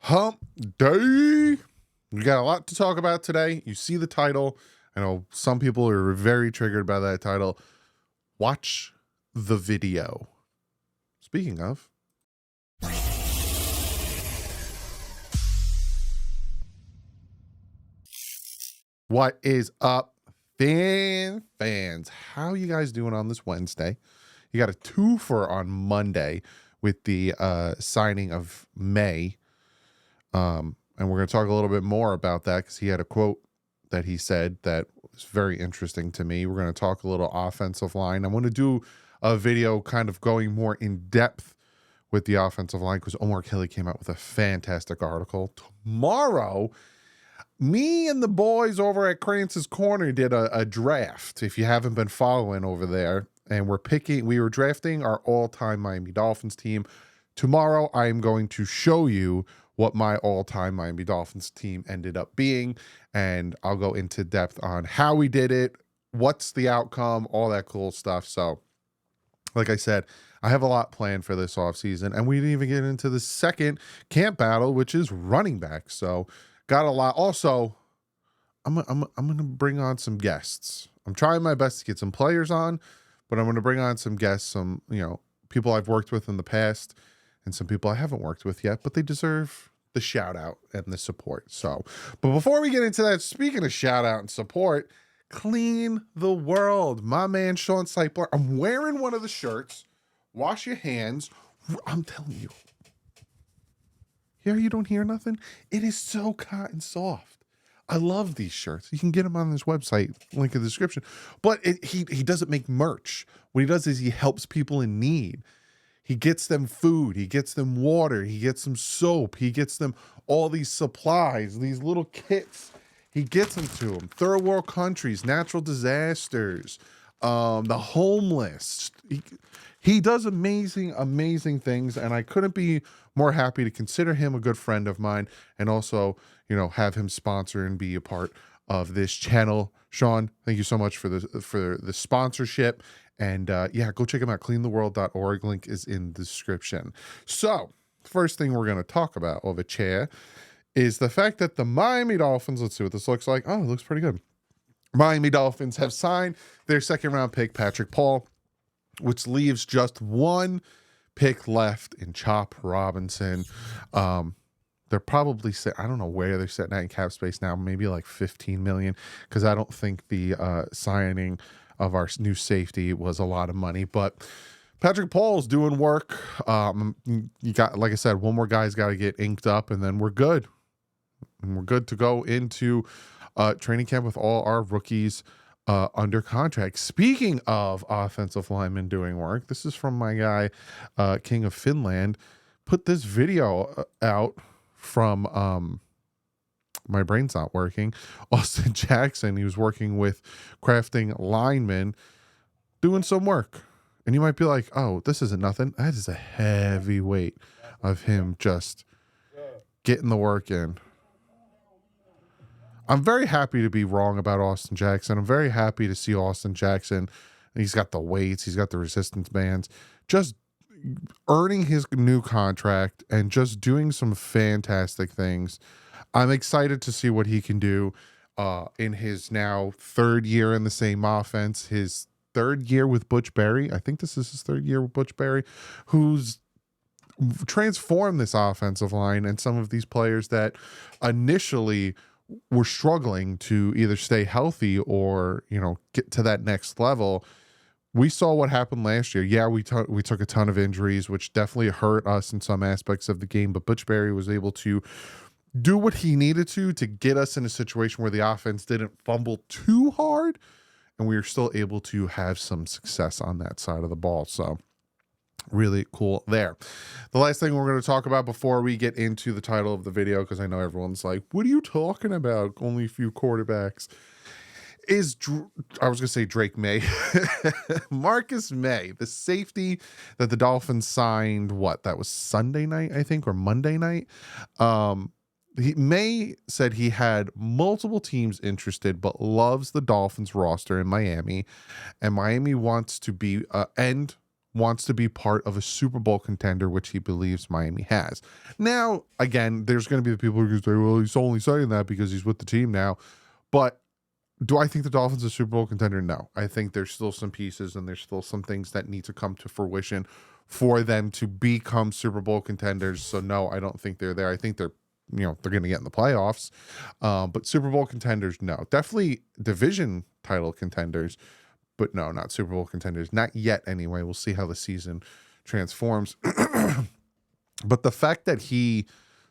Hump Day. We got a lot to talk about today. You see the title. I know some people are very triggered by that title. Watch the video. Speaking of, what is up, fans? How you guys doing on this Wednesday? You got a twofer on Monday with the signing of May. And we're going to talk a little bit more about that because he had a quote that he said that was very interesting to me. We're going to talk a little offensive line. I want to do a video kind of going more in depth with the offensive line because Omar Kelly came out with a fantastic article. Tomorrow, me and the boys over at Crance's Corner did a draft. If you haven't been following over there, and we were drafting our all-time Miami Dolphins team. Tomorrow, I am going to show you what my all-time Miami Dolphins team ended up being, and I'll go into depth on how we did it, what's the outcome, all that cool stuff. So, like I said, I have a lot planned for this offseason, and we didn't even get into the second camp battle, which is running back. So, got a lot. Also, I'm going to bring on some guests. I'm trying my best to get some players on, but I'm going to bring on some guests, some, people I've worked with in the past, and some people I haven't worked with yet, but they deserve the shout out and the support. So, but before we get into that, speaking of shout out and support, Clean the World, my man Sean Seipler. I'm wearing one of the shirts. Wash your hands. I'm telling you. Here, you don't hear nothing? It is so cotton soft. I love these shirts. You can get them on this website, link in the description. But he doesn't make merch. What he does is he helps people in need. He gets them food, he gets them water, he gets them soap, he gets them all these supplies, these little kits. He gets them to them. Third world countries, natural disasters, the homeless. He does amazing things, and I couldn't be more happy to consider him a good friend of mine and also, have him sponsor and be a part of this channel. Sean, thank you so much for the sponsorship. And go check them out. CleanTheWorld.org. Link is in the description. So, first thing we're going to talk about over chair is the fact that the Miami Dolphins, let's see what this looks like. Oh, it looks pretty good. Miami Dolphins have signed their second round pick, Patrick Paul, which leaves just one pick left in Chop Robinson. They're probably I don't know where they're sitting at in cap space now, maybe like 15 million, because I don't think the signing of our new safety was a lot of money, but Patrick Paul's doing work. You got, like I said, one more guy's got to get inked up, and then we're good. And we're good to go into training camp with all our rookies under contract. Speaking of offensive linemen doing work, this is from my guy, King of Finland. Put this video out from my brain's not working. Austin Jackson, he was working with crafting linemen, doing some work. And you might be like, oh, this isn't nothing. That is a heavy weight of him just getting the work in. I'm very happy to be wrong about Austin Jackson. I'm very happy to see Austin Jackson. He's got the weights. He's got the resistance bands. Just earning his new contract and just doing some fantastic things. I'm excited to see what he can do in his now third year in the same offense, his third year with Butch Berry. I think this is his third year with Butch Berry, who's transformed this offensive line and some of these players that initially were struggling to either stay healthy or, get to that next level. We saw what happened last year. Yeah, we took a ton of injuries, which definitely hurt us in some aspects of the game, but Butch Berry was able to do what he needed to get us in a situation where the offense didn't fumble too hard, and we were still able to have some success on that side of the ball. So really cool there. The last thing we're going to talk about before we get into the title of the video, because I know everyone's like, what are you talking about? Only a few quarterbacks. I was going to say Drake May. Marcus May, the safety that the Dolphins signed, that was Sunday night, I think, or Monday night. May said he had multiple teams interested, but loves the Dolphins roster in Miami, and Miami wants to be end wants to be part of a Super Bowl contender, which he believes Miami has. Now, again, there's going to be the people who say, well, he's only saying that because he's with the team now. But do I think the Dolphins are a Super Bowl contender? No. I think there's still some pieces and there's still some things that need to come to fruition for them to become Super Bowl contenders. So no, I don't think they're there. I think they're going to get in the playoffs. But Super Bowl contenders, no. Definitely division title contenders, but no, not Super Bowl contenders. Not yet anyway. We'll see how the season transforms. But the fact that he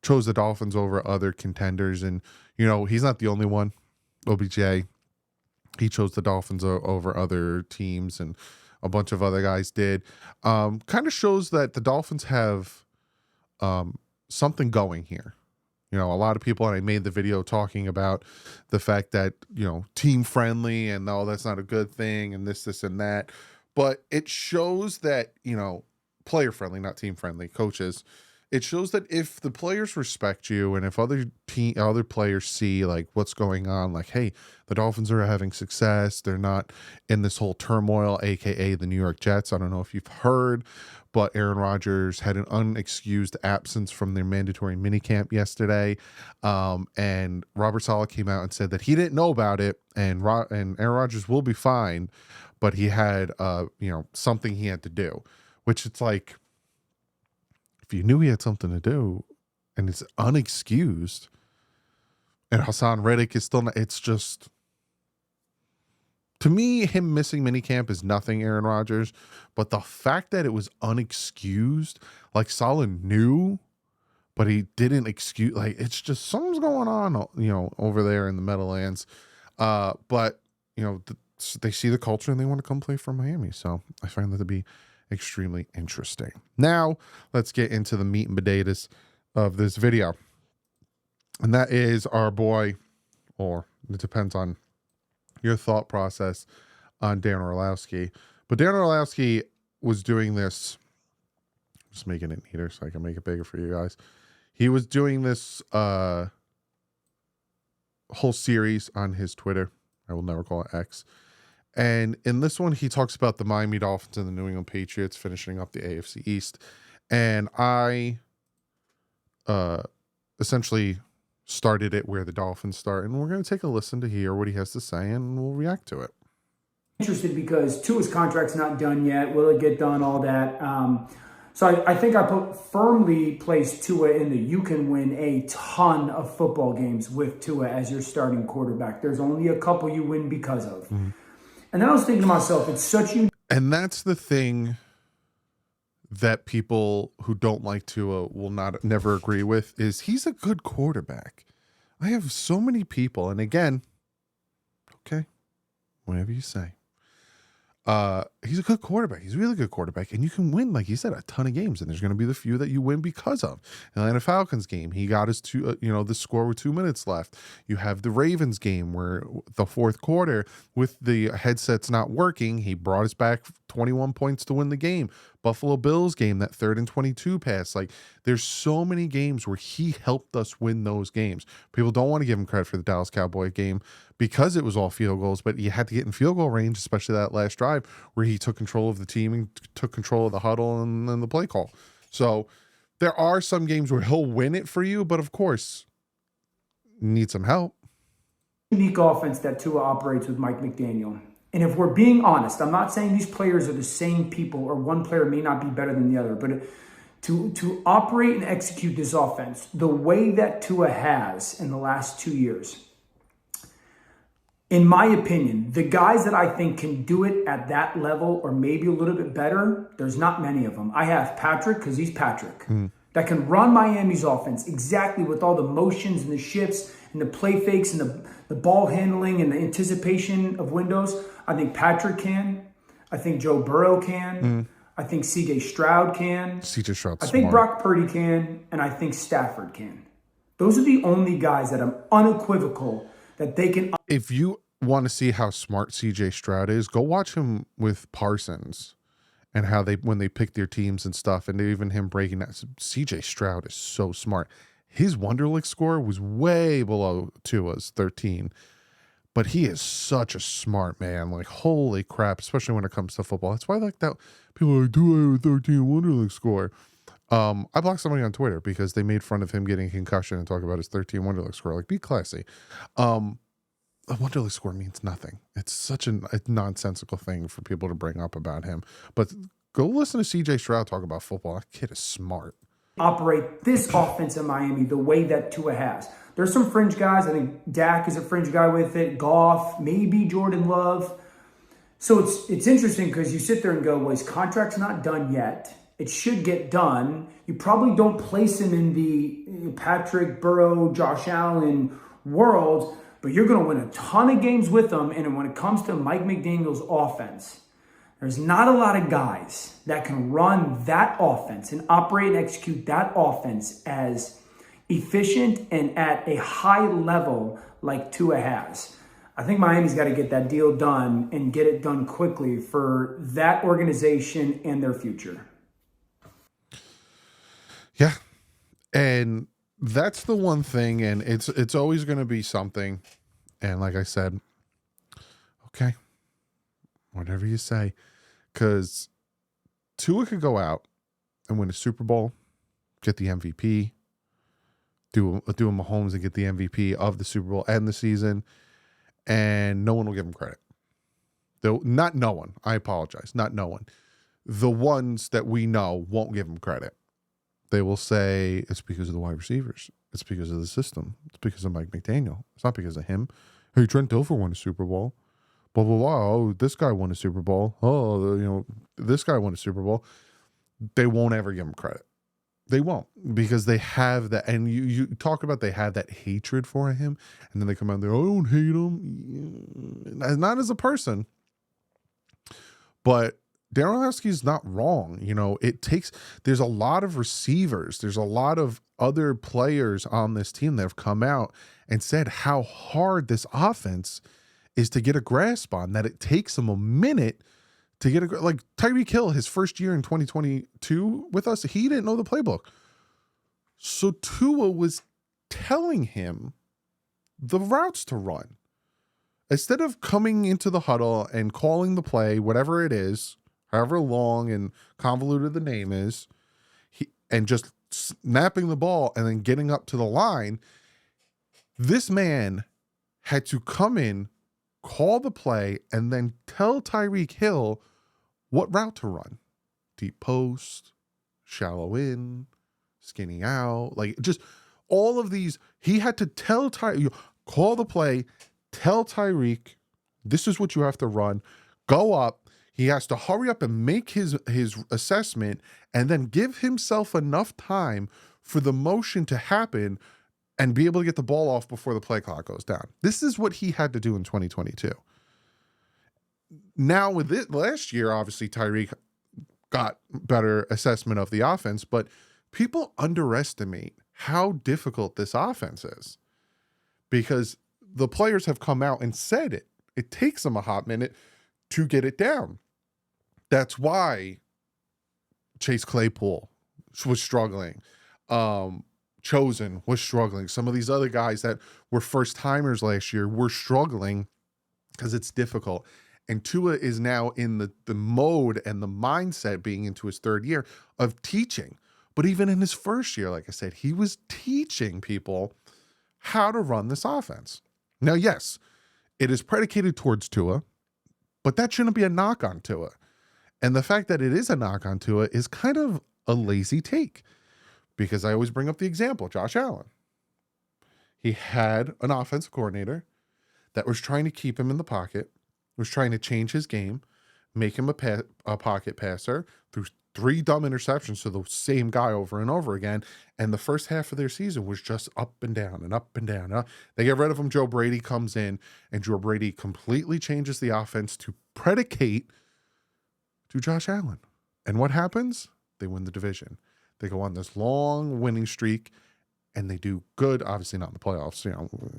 chose the Dolphins over other contenders, and, he's not the only one. OBJ, he chose the Dolphins over other teams, and a bunch of other guys did. Kind of shows that the Dolphins have something going here. A lot of people, and I made the video talking about the fact that, team friendly and no, that's not a good thing and this, and that. But it shows that, player friendly, not team friendly, coaches. It shows that if the players respect you and if other players see like what's going on, like, hey, the Dolphins are having success. They're not in this whole turmoil, AKA the New York Jets. I don't know if you've heard, but Aaron Rodgers had an unexcused absence from their mandatory minicamp yesterday. And Robert Saleh came out and said that he didn't know about it, and Aaron Rodgers will be fine, but he had, something he had to do, which it's like, if you knew he had something to do and it's unexcused and Hassan Reddick is still not, it's just, to me, him missing minicamp is nothing, Aaron Rodgers, but the fact that it was unexcused, like Saleh knew, but he didn't excuse, like, it's just something's going on, over there in the Meadowlands. But, they see the culture and they want to come play for Miami. So I find that to be extremely interesting. Now, let's get into the meat and potatoes of this video. And that is our boy, or it depends on your thought process on Dan Orlowski. But Dan Orlowski was doing this, just making it neater so I can make it bigger for you guys. He was doing this whole series on his Twitter. I will never call it X. And in this one, he talks about the Miami Dolphins and the New England Patriots finishing up the AFC East. And I essentially started it where the Dolphins start. And we're going to take a listen to hear what he has to say, and we'll react to it. Interested because Tua's contract's not done yet. Will it get done? All that. So I think I firmly placed Tua in the you can win a ton of football games with Tua as your starting quarterback. There's only a couple you win because of. Mm-hmm. And then I was thinking to myself, it's such a... And that's the thing that people who don't like Tua will never agree with, is he's a good quarterback. I have so many people, and again, okay, whatever you say. He's a good quarterback. He's a really good quarterback. And you can win, like you said, a ton of games. And there's going to be the few that you win because of. In the Atlanta Falcons game, he got his the score with 2 minutes left. You have the Ravens game where the fourth quarter, with the headsets not working, he brought us back 21 points to win the game. Buffalo Bills game, that 3rd and 22 pass. Like, there's so many games where he helped us win those games. People don't want to give him credit for the Dallas Cowboy game because it was all field goals, but you had to get in field goal range, especially that last drive where he took control of the team and took control of the huddle and then the play call. So there are some games where he'll win it for you, but of course, need some help. Unique offense that Tua operates with Mike McDaniel. And if we're being honest, I'm not saying these players are the same people or one player may not be better than the other, but to operate and execute this offense the way that Tua has in the last 2 years, in my opinion, the guys that I think can do it at that level or maybe a little bit better, there's not many of them. I have Patrick, because he's Patrick, that can run Miami's offense exactly with all the motions and the shifts and the play fakes and the ball handling and the anticipation of windows. I think Patrick can. I think Joe Burrow can. I think C.J. Stroud can. C.J. Stroud's I think smart. Brock Purdy can. And I think Stafford can. Those are the only guys that I'm unequivocal that they can. If you want to see how smart C.J. Stroud is, go watch him with Parsons and how when they pick their teams and stuff, and even him breaking that. C.J. Stroud is so smart. His Wonderlic score was way below Tua's 13. But he is such a smart man. Like, holy crap, especially when it comes to football. That's why I like that. People are like, do I have a 13 Wonderlic score? I blocked somebody on Twitter because they made fun of him getting a concussion and talk about his 13 Wonderlic score. Like, be classy. A Wonderlic score means nothing. It's such a nonsensical thing for people to bring up about him. But go listen to CJ Stroud talk about football. That kid is smart. Operate this offense in Miami the way that Tua has. There's some fringe guys. I think Dak is a fringe guy with it. Goff, maybe Jordan Love. So it's interesting because you sit there and go, well, his contract's not done yet. It should get done. You probably don't place him in the Patrick Burrow, Josh Allen world, but you're going to win a ton of games with them. And when it comes to Mike McDaniel's offense, there's not a lot of guys that can run that offense and operate and execute that offense as efficient and at a high level like Tua has. I think Miami's got to get that deal done and get it done quickly for that organization and their future. Yeah. And that's the one thing, and it's always going to be something. And like I said, okay, whatever you say, because Tua could go out and win a Super Bowl, get the MVP, do a Mahomes and get the MVP of the Super Bowl and the season, and no one will give him credit. Though not no one. I apologize. Not no one. The ones that we know won't give him credit. They will say it's because of the wide receivers. It's because of the system. It's because of Mike McDaniel. It's not because of him. Hey, Trent Dilfer won a Super Bowl. Blah, blah, blah. Oh, this guy won a Super Bowl. Oh, this guy won a Super Bowl. They won't ever give him credit. They won't, because they have that. And you talk about they have that hatred for him. And then they come out there, oh, I don't hate him. Not as a person. But Darren Orlovsky's not wrong. There's a lot of receivers. There's a lot of other players on this team that have come out and said how hard this offense is to get a grasp on, that it takes them a minute to get like Tyreek Hill, his first year in 2022 with us, he didn't know the playbook. So Tua was telling him the routes to run. Instead of coming into the huddle and calling the play, whatever it is, however long and convoluted the name is, and just snapping the ball and then getting up to the line, this man had to come in, call the play, and then tell Tyreek Hill what route to run. Deep post, shallow in, skinny out, like just all of these. He had to tell Tyreek, call the play, tell Tyreek, this is what you have to run, go up. He has to hurry up and make his assessment and then give himself enough time for the motion to happen and be able to get the ball off before the play clock goes down. This is what he had to do in 2022. Now with it, last year, obviously Tyreek got better assessment of the offense, but people underestimate how difficult this offense is because the players have come out and said it. It takes them a hot minute to get it down. That's why Chase Claypool was struggling. Chosen was struggling. Some of these other guys that were first timers last year were struggling because it's difficult. And Tua is now in the mode and the mindset, being into his third year, of teaching. But even in his first year, like I said, he was teaching people how to run this offense. Now, yes, it is predicated towards Tua, but that shouldn't be a knock on Tua. And the fact that it is a knock on Tua is kind of a lazy take. Because I always bring up the example, Josh Allen. He had an offensive coordinator that was trying to keep him in the pocket, was trying to change his game, make him a pocket passer, threw 3 dumb interceptions to the same guy over and over again. And the first half of their season was just up and down and up and down. They get rid of him. Joe Brady comes in, and Joe Brady completely changes the offense to predicate to Josh Allen. And what happens? They win the division. They go on this long winning streak, and they do good. Obviously not in the playoffs,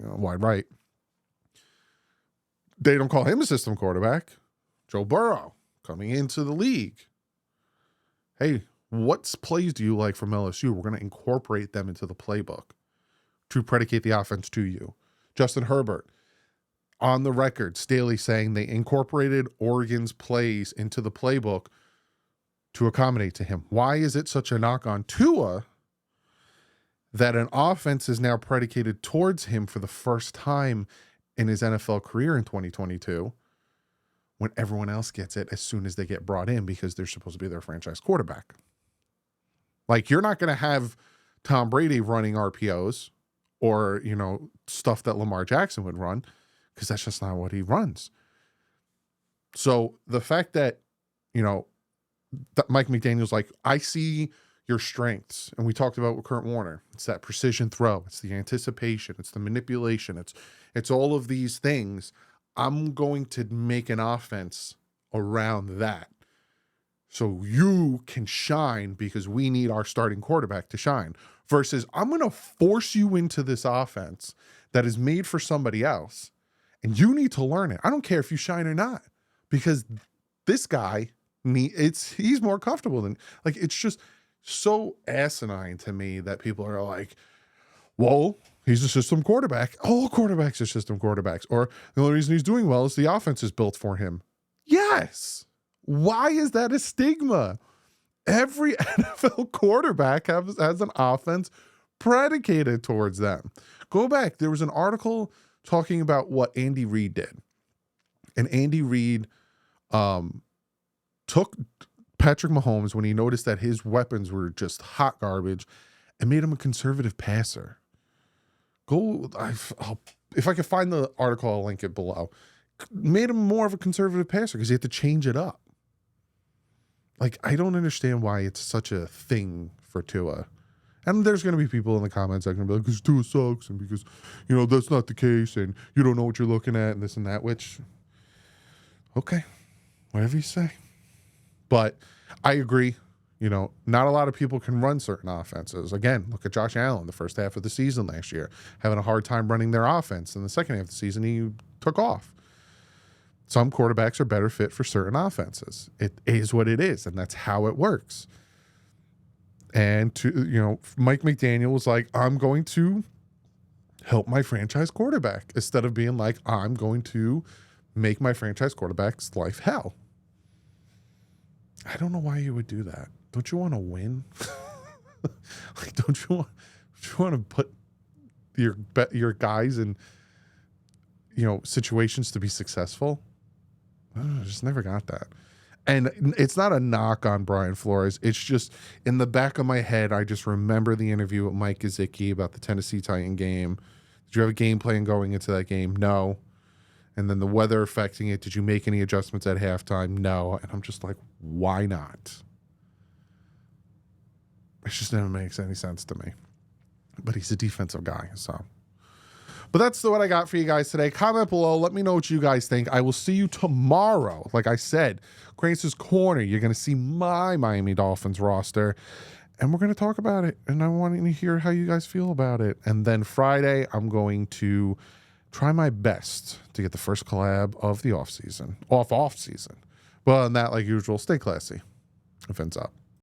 wide right. They don't call him a system quarterback. Joe Burrow coming into the league. Hey, what plays do you like from LSU? We're going to incorporate them into the playbook to predicate the offense to you. Justin Herbert. on the record, Staley saying they incorporated Oregon's plays into the playbook to accommodate to him. Why is it such a knock on Tua that an offense is now predicated towards him for the first time in his NFL career in 2022 when everyone else gets it as soon as they get brought in because they're supposed to be their franchise quarterback? Like, you're not going to have Tom Brady running RPOs or, stuff that Lamar Jackson would run because that's just not what he runs. So the fact that, that Mike McDaniel's like, I see your strengths. And we talked about with Kurt Warner. It's that precision throw. It's the anticipation. It's the manipulation. It's all of these things. I'm going to make an offense around that so you can shine because we need our starting quarterback to shine. Versus I'm going to force you into this offense that is made for somebody else. And you need to learn it. I don't care if you shine or not because this guy, he's more comfortable than, like, it's just so asinine to me that people are like, well, he's a system quarterback. All quarterbacks are system quarterbacks. Or the only reason he's doing well is the offense is built for him. Yes. Why is that a stigma? Every NFL quarterback has an offense predicated towards them. Go back. There was an article talking about what Andy Reid did. And Andy Reid took Patrick Mahomes when he noticed that his weapons were just hot garbage and made him a conservative passer. If I could find the article, I'll link it below. Made him more of a conservative passer because he had to change it up. Like, I don't understand why it's such a thing for Tua. And there's going to be people in the comments that are going to be like, because Tua sucks and because, that's not the case and you don't know what you're looking at and this and that, which, okay, whatever you say. But I agree, not a lot of people can run certain offenses. Again, look at Josh Allen the first half of the season last year, having a hard time running their offense. In the second half of the season, he took off. Some quarterbacks are better fit for certain offenses. It is what it is, and that's how it works. And Mike McDaniel was like, I'm going to help my franchise quarterback instead of being like, I'm going to make my franchise quarterback's life hell. I don't know why you would do that. Don't you want to win? Like, don't you want to put your guys in situations to be successful? I just never got that. And it's not a knock on Brian Flores. It's just in the back of my head, I just remember the interview with Mike Gesicki about the Tennessee Titan game. Did you have a game plan going into that game? No. And then the weather affecting it. Did you make any adjustments at halftime? No. And I'm just like, why not? It just never makes any sense to me. But he's a defensive guy, so. But that's what I got for you guys today. Comment below. Let me know what you guys think. I will see you tomorrow. Like I said, Grace's Corner. You're going to see my Miami Dolphins roster. And we're going to talk about it. And I want to hear how you guys feel about it. And then Friday, I'm going to try my best to get the first collab of the off season. Off season. Well, and that, like usual, stay classy. Events up.